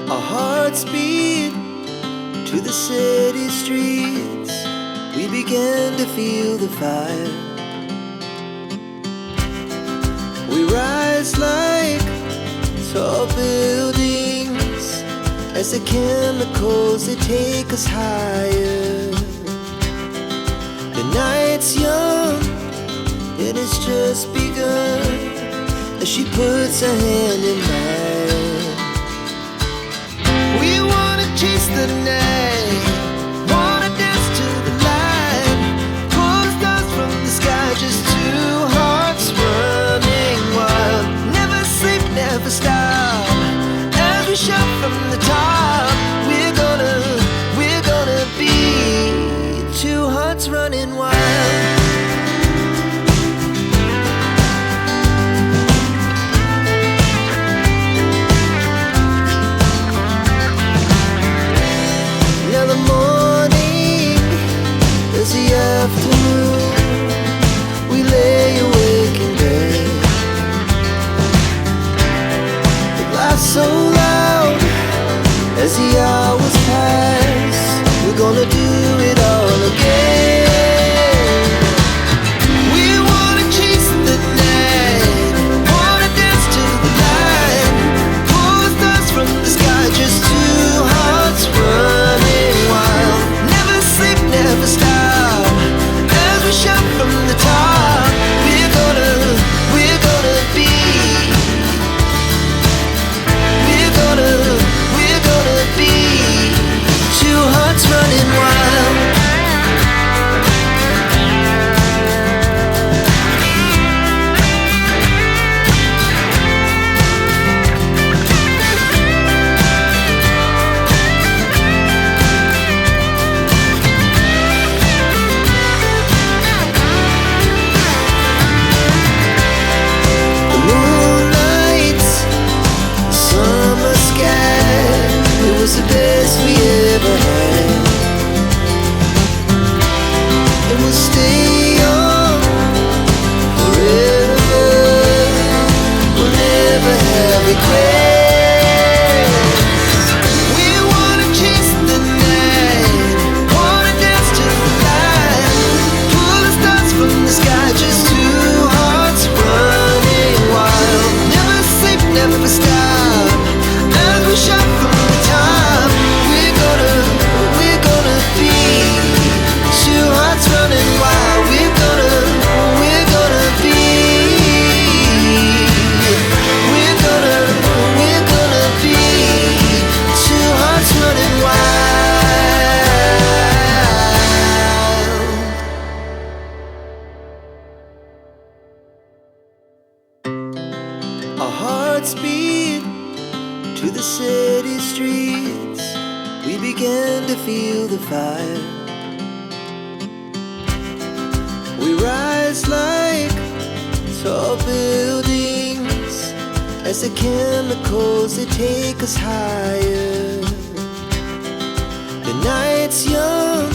Our hearts beat to the city streets. We began to feel the fire. We rise like tall buildings as the chemicals, they take us higher. The night's young and it's just begun as she puts her hand in mine. We wanna chase the night, wanna dance to the light, pull stars from the sky, just two hearts running wild. Never sleep, never stop, as we shout from the top. We're gonna be two hearts running wild. Now the morning is the afternoon. We lay awake in bed. The laughs so loud as the hours pass. We're gonna do it all again. We wanna chase the night, wanna dance to the light, pull stars from the sky, just two hearts running wild. Never sleep, never stop, as we shout from the top. We're gonna be, we're gonna be two hearts running wild. The moonlight, summer sky, it was the best we ever had. And we'll stay on forever. We'll never have regrets. We wanna chase the night, wanna dance to the light, pull the stars from the sky, just two hearts running wild. Never sleep, never stop, as we shout from the top. We're gonna be two hearts running wild. We're gonna be, we're gonna be two hearts running wild. Our hearts beat to the city streets. We began to feel the fire. We rise like tall buildings as the chemicals, they take us higher. The night's young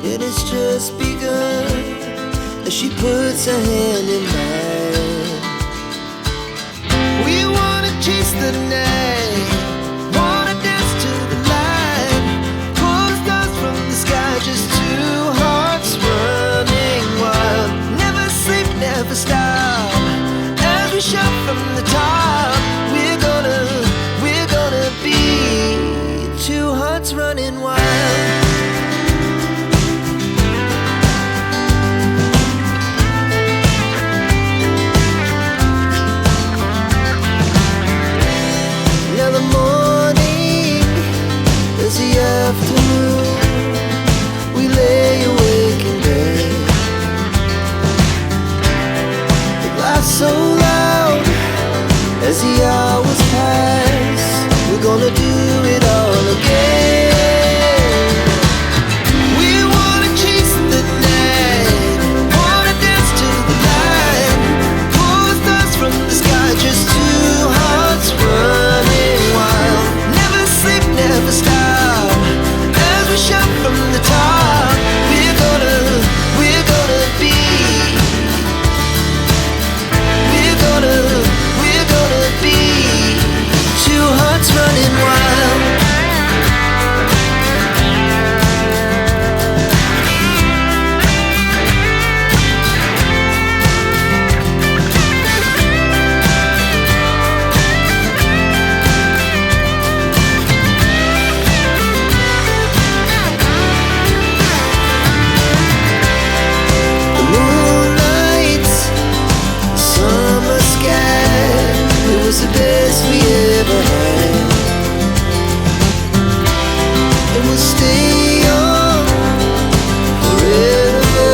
and it's just begun as she puts her hand in mine. We wanna chase the night, wanna dance to the light, pull stars from the sky, just two hearts running wild. Never sleep, never stop, as we shout from the top. We're gonna be two hearts running wild. never had. And we'll stay young forever.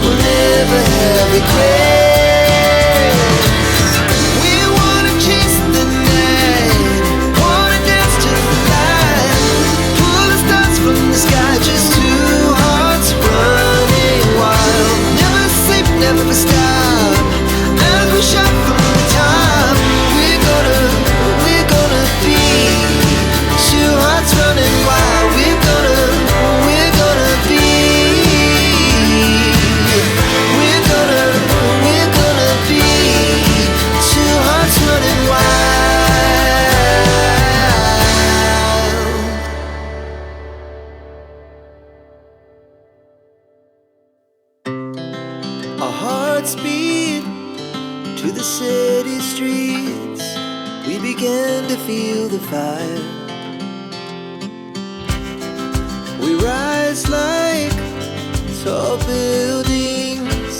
We'll never have regrets. We wanna chase the night, wanna dance to the light, pull the stars from the sky, just two hearts running wild. Never sleep, never stop, as we shout from the top. We're gonna be two hearts running wild. We're gonna be. We're gonna be two hearts running wild. Our hearts beat to the city streets. We began to feel the fire. We rise like tall buildings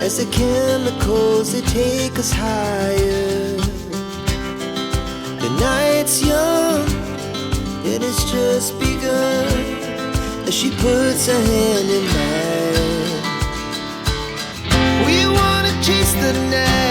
as the chemicals, they take us higher. The night's young, it has just begun, as she puts her hand in mine. We wanna chase the night,